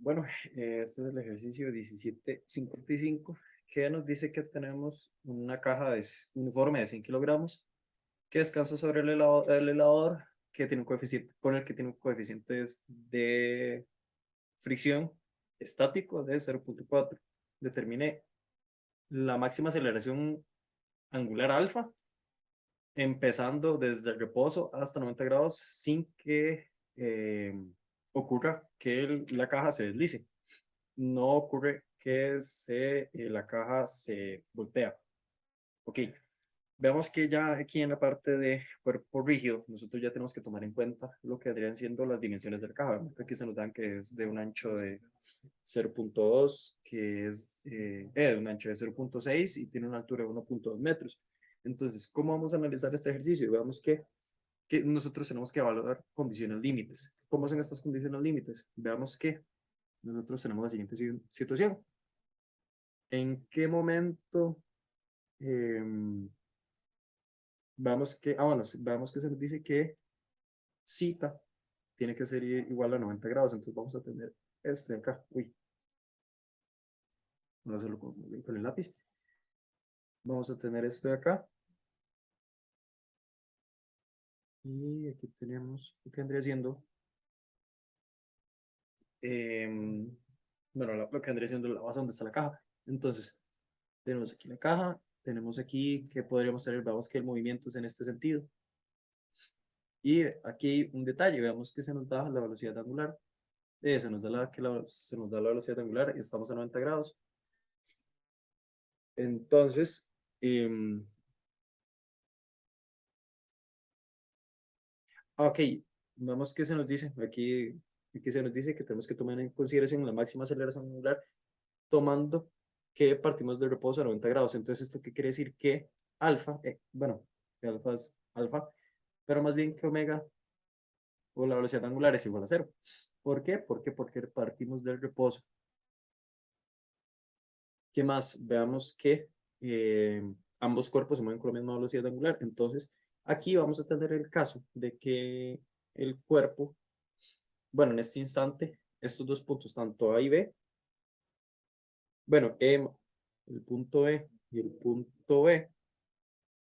Bueno, este es el ejercicio 1755 que nos dice que tenemos una caja uniforme de 100 kilogramos que descansa sobre el elevador que tiene un coeficiente, con el que tiene un coeficiente de fricción estático de 0,4. Determine la máxima aceleración angular alfa, empezando desde el reposo hasta 90 grados sin que ocurra que la caja se deslice. No ocurre que la caja se voltea. Ok, veamos que ya aquí en la parte de cuerpo rígido, nosotros ya tenemos que tomar en cuenta lo que vendrían siendo las dimensiones de la caja. Aquí se nos dan que es de un ancho de 0,2, que es de un ancho de 0,6 y tiene una altura de 1,2 metros. Entonces, ¿cómo vamos a analizar este ejercicio? Veamos que nosotros tenemos que evaluar condiciones límites. ¿Cómo son estas condiciones límites? Veamos que nosotros tenemos la siguiente situación. ¿En qué momento veamos que se nos dice que cita tiene que ser igual a 90 grados? Entonces vamos a tener esto de acá. Uy, vamos a hacerlo con el lápiz. Vamos a tener esto de acá. Y aquí tenemos lo que vendría siendo, bueno, lo que vendría siendo la base donde está la caja. Entonces, tenemos aquí la caja, tenemos aquí que podríamos tener, veamos que el movimiento es en este sentido. Y aquí hay un detalle, veamos que se nos da la velocidad angular, se nos da la velocidad angular y estamos a 90 grados. Entonces, ok, vemos que se nos dice, aquí se nos dice que tenemos que tomar en consideración la máxima aceleración angular tomando que partimos del reposo a 90 grados. Entonces, ¿esto qué quiere decir? Que alfa, bueno, que alfa es alfa, pero más bien que omega o la velocidad angular es igual a cero. ¿Por qué? Porque partimos del reposo. ¿Qué más? Veamos que ambos cuerpos se mueven con la misma velocidad angular. Entonces, aquí vamos a tener el caso de que el cuerpo, bueno, en este instante, estos dos puntos, tanto A y B, bueno, el punto E y el punto B,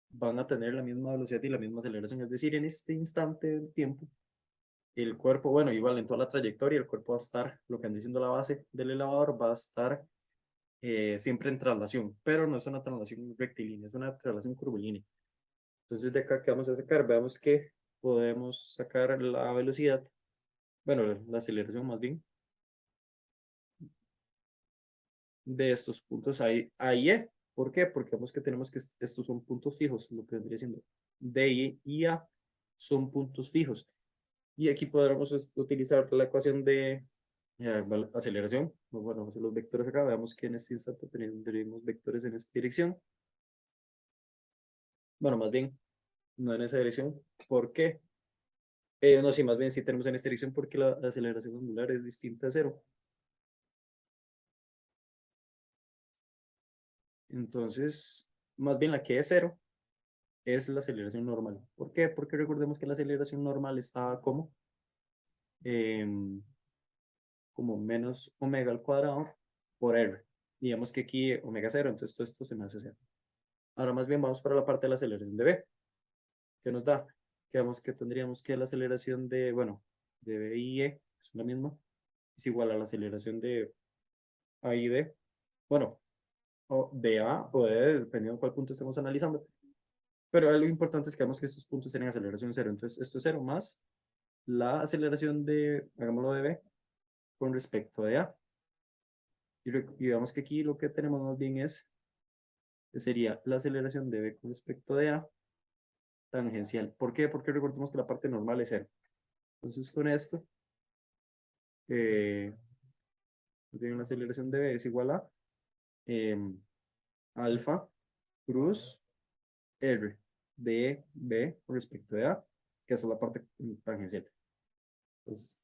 van a tener la misma velocidad y la misma aceleración. Es decir, en este instante del tiempo, el cuerpo, bueno, igual en toda la trayectoria, el cuerpo va a estar, lo que anda diciendo la base del elevador, va a estar siempre en traslación, pero no es una traslación rectilínea, es una traslación curvilínea. Entonces, de acá, ¿qué vamos a sacar? Veamos que podemos sacar la velocidad, bueno, la aceleración más bien, de estos puntos A y E. ¿Por qué? Porque vemos que tenemos que estos son puntos fijos, lo que vendría siendo D y A son puntos fijos. Y aquí podremos utilizar la ecuación de aceleración. Bueno, vamos a hacer los vectores acá. Veamos que en este instante tendremos vectores en esta dirección. Bueno, más bien, no en esa dirección. ¿Por qué? No, sí, más bien sí tenemos en esta dirección porque la aceleración angular es distinta a cero. Entonces, más bien la que es cero es la aceleración normal. ¿Por qué? Porque recordemos que la aceleración normal está em, como menos omega al cuadrado por r. Digamos que aquí omega cero, entonces todo esto se me hace cero. Ahora más bien vamos para la parte de la aceleración de B, que nos da, que vemos que tendríamos que la aceleración de, bueno, de B y E, es la misma, es igual a la aceleración de A y D, bueno, o de A o de D, dependiendo de cuál punto estemos analizando. Pero lo importante es que vemos que estos puntos tienen aceleración cero, entonces esto es cero más la aceleración de, hagámoslo de B, con respecto de A. Y vemos que aquí lo que tenemos más bien sería la aceleración de B con respecto de A tangencial. ¿Por qué? Porque recordemos que la parte normal es cero. Entonces con esto, eh, la aceleración de B es igual a alfa cruz R de B con respecto de A, que es la parte tangencial. Entonces,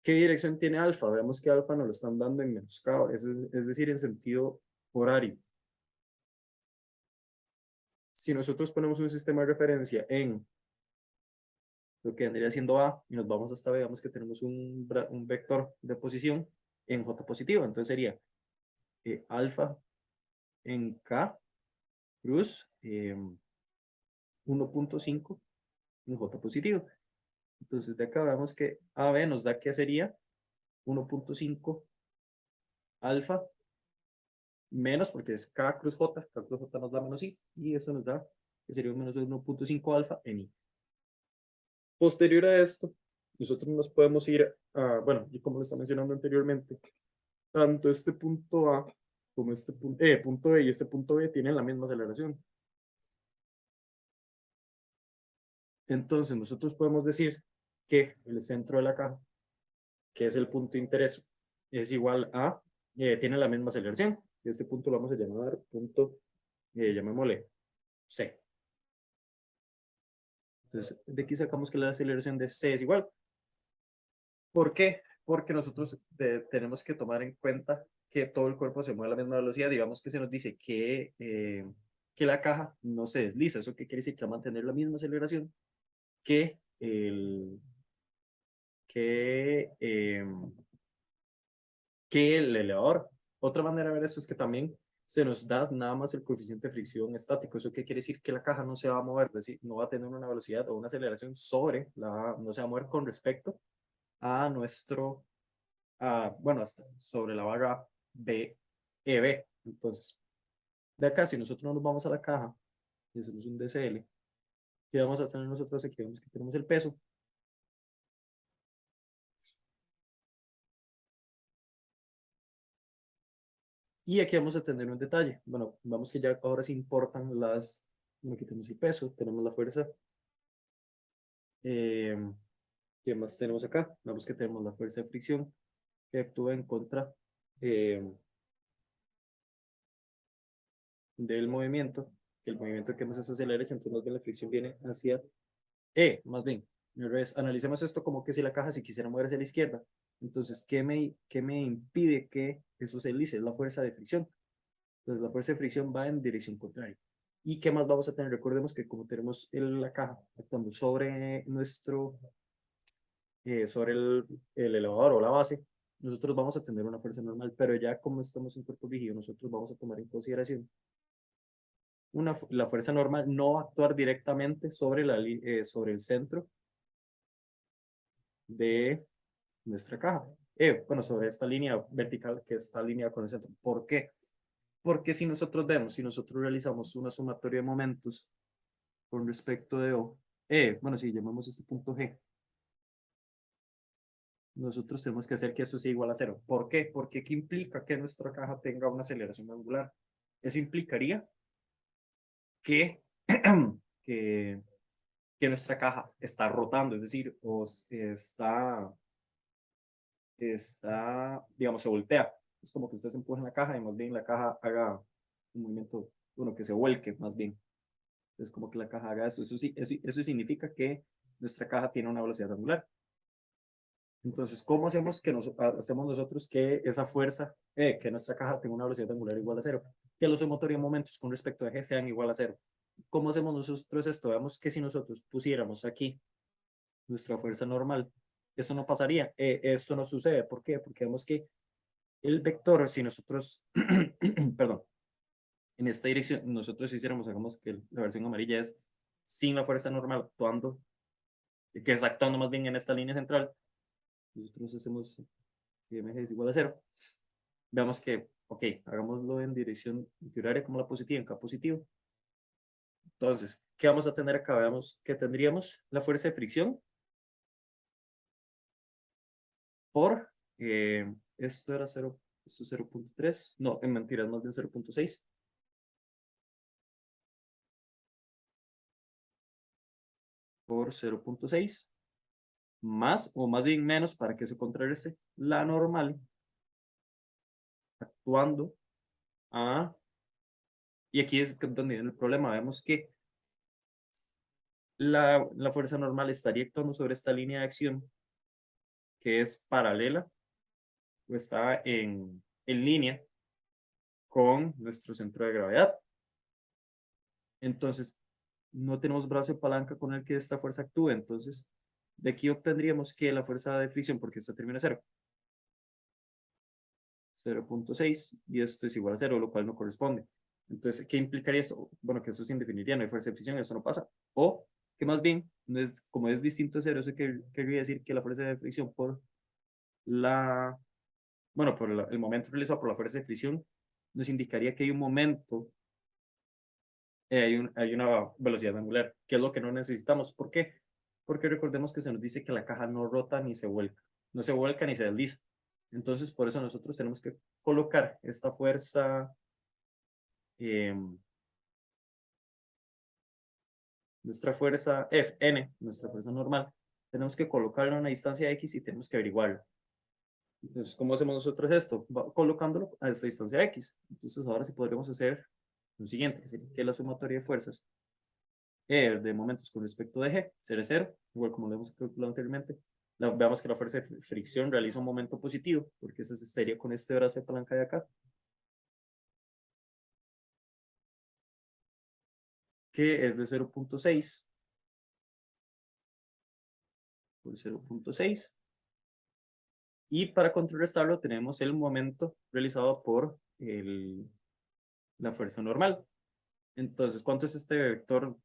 ¿qué dirección tiene alfa? Vemos que alfa nos lo están dando en menoscabo, es decir, en sentido horario. Si nosotros ponemos un sistema de referencia en lo que vendría siendo A y nos vamos hasta B, vemos que tenemos un vector de posición en J positivo. Entonces sería alfa en K cruz 1.5 en J positivo. Entonces de acá vemos que AB nos da que sería 1.5 alfa menos, porque es K cruz J nos da menos I, y eso nos da que sería menos 1.5 alfa en I. Posterior a esto, nosotros nos podemos ir a, bueno, y como lo está mencionando anteriormente, tanto este punto A como este punto B y este punto B tienen la misma aceleración. Entonces nosotros podemos decir que el centro de la caja, que es el punto de interés, es igual a, tiene la misma aceleración. Este punto lo vamos a llamar punto, llamémosle C. Entonces, de aquí sacamos que la aceleración de C es igual. ¿Por qué? Porque nosotros tenemos que tomar en cuenta que todo el cuerpo se mueve a la misma velocidad. Digamos que se nos dice que la caja no se desliza. ¿Eso qué quiere decir? Que va a mantener la misma aceleración que que, eh, que el elevador. Otra manera de ver esto es que también se nos da nada más el coeficiente de fricción estático. ¿Eso qué quiere decir? Que la caja no se va a mover, es decir, no va a tener una velocidad o una aceleración sobre no se va a mover con respecto a bueno, hasta sobre la barra BEB. Entonces, de acá, si nosotros nos vamos a la caja y hacemos un DCL, ¿qué vamos a tener nosotros aquí? Vemos que tenemos el peso. Y aquí vamos a tener un detalle. Bueno, vamos que ya ahora sí importan bueno, aquí tenemos el peso, tenemos la fuerza. Eh, ¿Qué más tenemos acá? Vamos que tenemos la fuerza de fricción que actúa en contra eh, del movimiento, que el movimiento que nos acelera, entonces más bien la fricción viene hacia más bien, al revés, analicemos esto como que si la caja si quisiera mover hacia la izquierda. Entonces, qué me impide que eso se deslice? Es la fuerza de fricción. Entonces, la fuerza de fricción va en dirección contraria. ¿Y qué más vamos a tener? Recordemos que como tenemos la caja actuando sobre sobre el elevador o la base, nosotros vamos a tener una fuerza normal, pero ya como estamos en cuerpo rígido, nosotros vamos a tomar en consideración la fuerza normal no va a actuar directamente sobre, sobre el centro de nuestra caja. Bueno, sobre esta línea vertical que está alineada con el centro. ¿Por qué? Porque si nosotros vemos, si nosotros realizamos una sumatoria de momentos con respecto de O, bueno, si llamamos este punto G, nosotros tenemos que hacer que esto sea igual a cero. ¿Por qué? Porque ¿qué implica que nuestra caja tenga una aceleración angular? Eso implicaría que, que, que nuestra caja está rotando, es decir, digamos, se voltea. Es como que usted se empuja en la caja y más bien la caja haga un movimiento, bueno, que se vuelque más bien. Es como que la caja haga eso. Eso significa que nuestra caja tiene una velocidad angular. Entonces, ¿cómo hacemos hacemos nosotros que esa fuerza, que nuestra caja tenga una velocidad angular igual a cero? Que los sumatorios momentos con respecto a G sean igual a cero. ¿Cómo hacemos nosotros esto? Vemos que si nosotros pusiéramos aquí nuestra fuerza normal, esto no pasaría. Esto no sucede. ¿Por qué? Porque vemos que el vector, si nosotros, perdón, en esta dirección, nosotros hiciéramos, hagamos que la versión amarilla es sin la fuerza normal actuando, que está actuando más bien en esta línea central, nosotros hacemos que mg es igual a cero. Veamos que, ok, hagámoslo en dirección antihoraria como la positiva, en K positivo. Entonces, ¿qué vamos a tener acá? Veamos que tendríamos la fuerza de fricción por, esto era 0, esto es 0.3, no, en mentiras, más bien 0.6. Por 0.6 más o más bien menos para que se contrarreste la normal actuando a, y aquí es donde viene el problema, vemos que la fuerza normal estaría actuando sobre esta línea de acción que es paralela o está en línea con nuestro centro de gravedad. Entonces, no tenemos brazo de palanca con el que esta fuerza actúe. Entonces, de aquí obtendríamos que la fuerza de fricción, porque esta termina cero, 0.6 y esto es igual a 0, lo cual no corresponde. Entonces, ¿qué implicaría esto? Bueno, que esto se indefiniría, no hay fuerza de fricción, eso no pasa. O que más bien, no es, como es distinto a 0, eso querría decir que la fuerza de fricción por la, bueno, por el momento realizado por la fuerza de fricción, nos indicaría que hay un momento, hay una velocidad angular, que es lo que no necesitamos. ¿Por qué? Porque recordemos que se nos dice que la caja no rota ni se vuelca, no se vuelca ni se desliza. Entonces, por eso nosotros tenemos que colocar esta fuerza, nuestra fuerza Fn, nuestra fuerza normal, tenemos que colocarla a una distancia x y tenemos que averiguarlo. Entonces, ¿cómo hacemos nosotros esto? Colocándolo a esta distancia x. Entonces, ahora sí podríamos hacer lo siguiente, que sería que la sumatoria de fuerzas de momentos con respecto de g será 0, igual como lo hemos calculado anteriormente. Veamos que la fuerza de fricción realiza un momento positivo, porque ese sería con este brazo de palanca de acá, que es de 0.6 por 0.6. Y para contrarrestarlo tenemos el momento realizado por la fuerza normal. Entonces, ¿cuánto es este vector?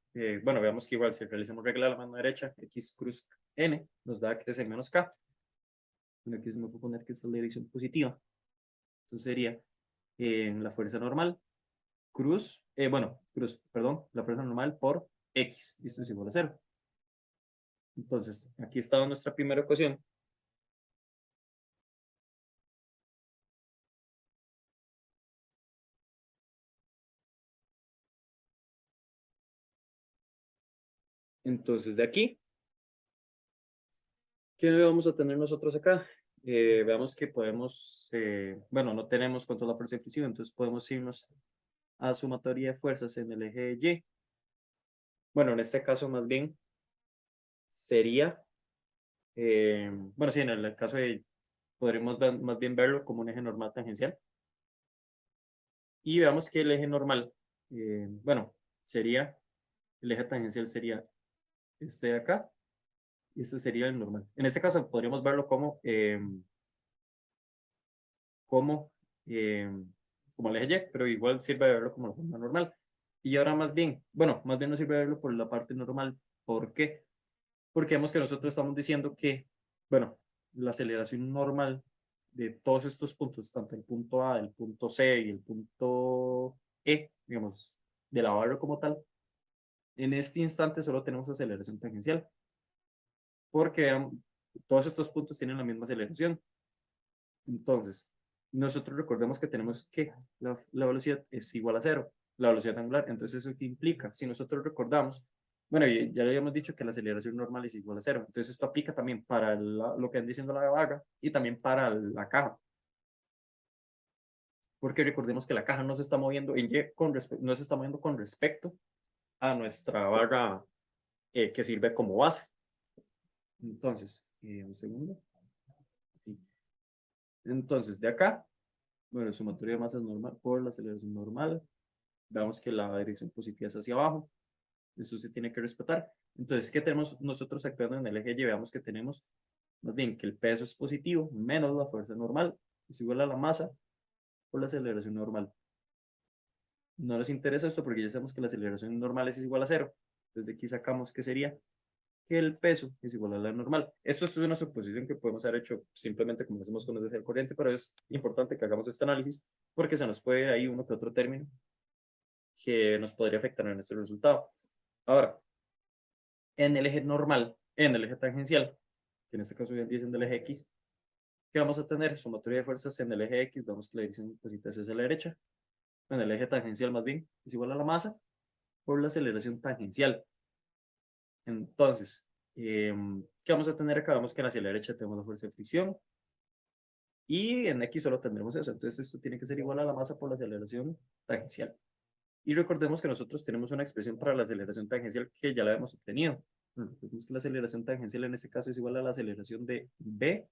Bueno, veamos que igual si realizamos regla a la mano derecha, x cruz n, nos da que es menos k. Bueno, aquí se me fue a poner que esta es la dirección positiva. Entonces sería la fuerza normal, perdón, la fuerza normal por x. Y esto es igual a 0. Entonces, aquí está nuestra primera ecuación. Entonces, de aquí, ¿qué vamos a tener nosotros acá? Veamos que podemos, bueno, no tenemos control de la fuerza de fricción, entonces podemos irnos a sumatoria de fuerzas en el eje Y. Bueno, en este caso más bien sería, bueno, sí, en el caso de, podríamos más bien verlo como un eje normal tangencial. Y veamos que el eje normal, bueno, sería, el eje tangencial sería este de acá, y este sería el normal. En este caso podríamos verlo como, eh, como el eje Y, pero igual sirve de verlo como la forma normal. Y ahora más bien, bueno, más bien nos sirve de verlo por la parte normal. ¿Por qué? Porque vemos que nosotros estamos diciendo que, bueno, la aceleración normal de todos estos puntos, tanto el punto A, el punto C y el punto E, digamos, de la barra como tal, en este instante solo tenemos aceleración tangencial, porque todos estos puntos tienen la misma aceleración. Entonces, nosotros recordemos que tenemos que la velocidad es igual a 0, la velocidad angular. Entonces, ¿eso qué implica? Si nosotros recordamos, bueno, ya le habíamos dicho que la aceleración normal es igual a 0. Entonces, esto aplica también para lo que anda diciendo la barra y también para la caja. Porque recordemos que la caja no se está moviendo no se está moviendo con respecto a nuestra barra que sirve como base. Entonces, un segundo. Aquí. Entonces, de acá, bueno, sumatoria de masas normal por la aceleración normal. Veamos que la dirección positiva es hacia abajo. Eso se tiene que respetar. Entonces, ¿qué tenemos nosotros actuando en el eje Y? Veamos que tenemos más bien que el peso es positivo menos la fuerza normal. Es igual a la masa por la aceleración normal. No nos interesa esto porque ya sabemos que la aceleración normal es igual a 0. Entonces, de aquí sacamos que sería que el peso es igual a la normal. Esto es una suposición que podemos haber hecho simplemente como hacemos con el corriente, pero es importante que hagamos este análisis porque se nos puede ahí uno que otro término que nos podría afectar en este resultado. Ahora, en el eje normal, en el eje tangencial, que en este caso ya dicen del eje X, ¿qué vamos a tener? Sumatoria de fuerzas en el eje X, vemos que la dirección positiva es hacia la derecha, en el eje tangencial más bien, es igual a la masa por la aceleración tangencial. Entonces, ¿qué vamos a tener acá? Vemos que hacia la derecha tenemos la fuerza de fricción y en X solo tendremos eso. Entonces, esto tiene que ser igual a la masa por la aceleración tangencial. Y recordemos que nosotros tenemos una expresión para la aceleración tangencial que ya la hemos obtenido. Vemos que la aceleración tangencial en este caso es igual a la aceleración de B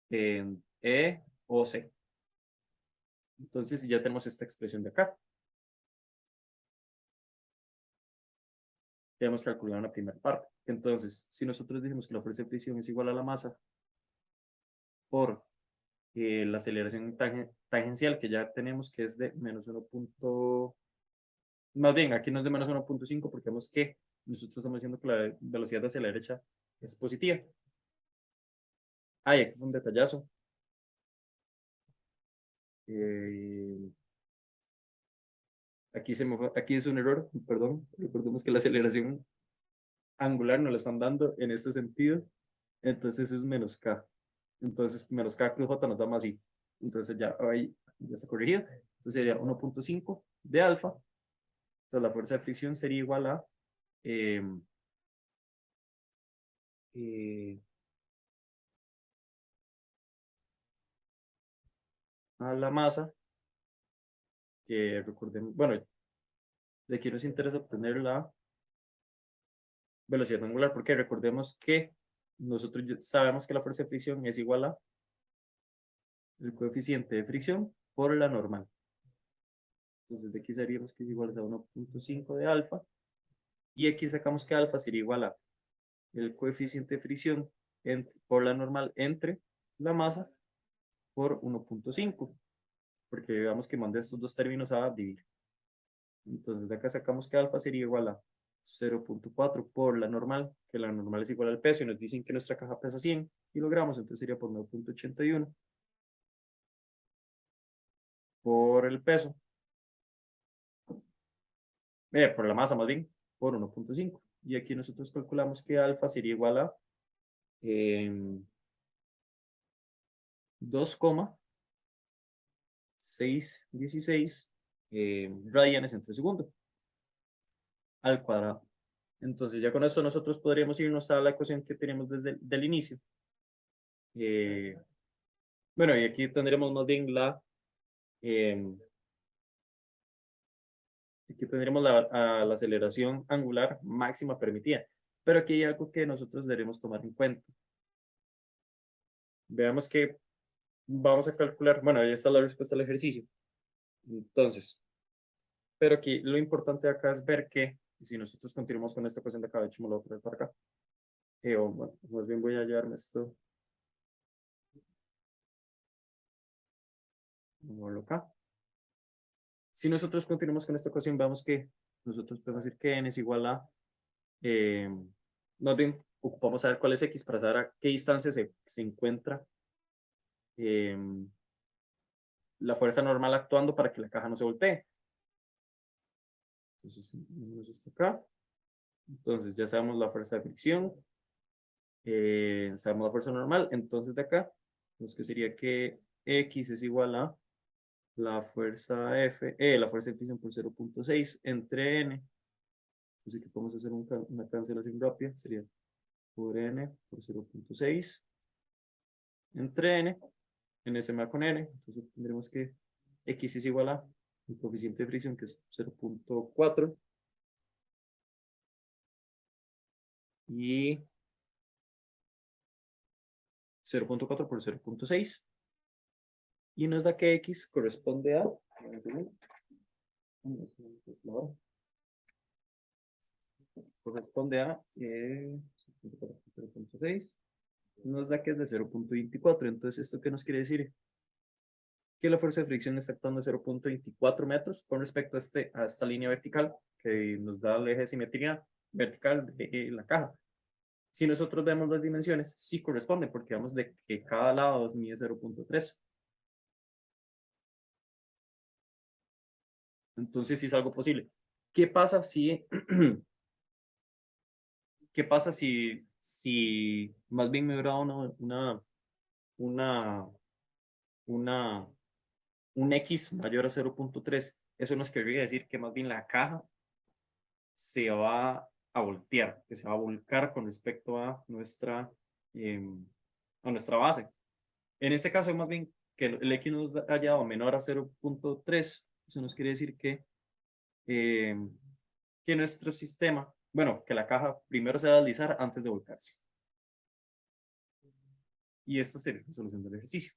en E o C. Entonces ya tenemos esta expresión de acá. Ya hemos calculado la primera parte. Entonces, si nosotros decimos que la fuerza de fricción es igual a la masa por la aceleración tangencial que ya tenemos que es de menos 1. Más bien, aquí no es de menos 1.5 porque vemos que nosotros estamos diciendo que la velocidad hacia la derecha es positiva. Ay, aquí fue un detallazo. Aquí aquí es un error, perdón. Recordemos que la aceleración angular nos la están dando en este sentido. Entonces es menos K. Entonces menos K cruz J nos da más I. Entonces ya ahí ya está corregido. Entonces sería 1.5 de alfa. Entonces la fuerza de fricción sería igual eh, eh, a la masa, que recordemos, bueno, de aquí nos interesa obtener la velocidad angular, porque recordemos que nosotros sabemos que la fuerza de fricción es igual a el coeficiente de fricción por la normal. Entonces de aquí sabríamos que es igual a 1.5 de alfa, y aquí sacamos que alfa sería igual a el coeficiente de fricción por la normal entre la masa por 1.5, porque veamos que mandé estos dos términos a dividir. Entonces de acá sacamos que alfa sería igual a 0.4 por la normal, que la normal es igual al peso, y nos dicen que nuestra caja pesa 100 kilogramos, entonces sería por 9.81 por el peso, por la masa más bien, por 1.5. Y aquí nosotros calculamos que alfa sería igual a 2,616 radianes entre segundo al cuadrado. Entonces ya con esto nosotros podríamos irnos a la ecuación que tenemos desde el inicio. Bueno, y aquí tendremos más bien aquí tendremos la aceleración angular máxima permitida. Pero aquí hay algo que nosotros debemos tomar en cuenta. Veamos que vamos a calcular, bueno, ahí está la respuesta al ejercicio. Entonces, pero aquí lo importante acá es ver que si nosotros continuamos con esta ecuación de acá, de hecho me lo voy a poner para acá. O bueno, más bien voy a llevarme esto, moverlo acá. Si nosotros continuamos con esta ecuación, vemos que nosotros podemos decir que n es igual a, más bien ocupamos saber cuál es x para saber a qué distancia se encuentra la fuerza normal actuando para que la caja no se voltee. Entonces, ponemos esto acá. Entonces ya sabemos la fuerza de fricción, sabemos la fuerza normal. Entonces de acá, pues que sería que x es igual a la fuerza F, la fuerza de fricción por 0.6 entre n. Entonces aquí podemos hacer una cancelación rápida, sería por n por 0.6 entre n se me va con n, entonces tendremos que x es igual a el coeficiente de fricción que es 0.4 y 0.4 por 0.6 y nos da que x corresponde a corresponde a 0.6, nos da que es de 0.24. Entonces, ¿esto qué nos quiere decir? Que la fuerza de fricción está actuando a 0.24 metros con respecto a esta línea vertical que nos da el eje de simetría vertical de la caja. Si nosotros vemos las dimensiones, sí corresponden, porque vamos de que cada lado mide 0.3. Entonces, sí es algo posible. ¿Qué pasa si, qué pasa si más bien me hubiera dado una, una, un X mayor a 0.3? Eso nos querría decir que más bien la caja se va a voltear, que se va a volcar con respecto a nuestra base. En este caso, más bien que el X nos haya dado menor a 0.3, eso nos quiere decir que nuestro sistema, bueno, que la caja primero se va a deslizar antes de volcarse. Y esta sería la solución del ejercicio.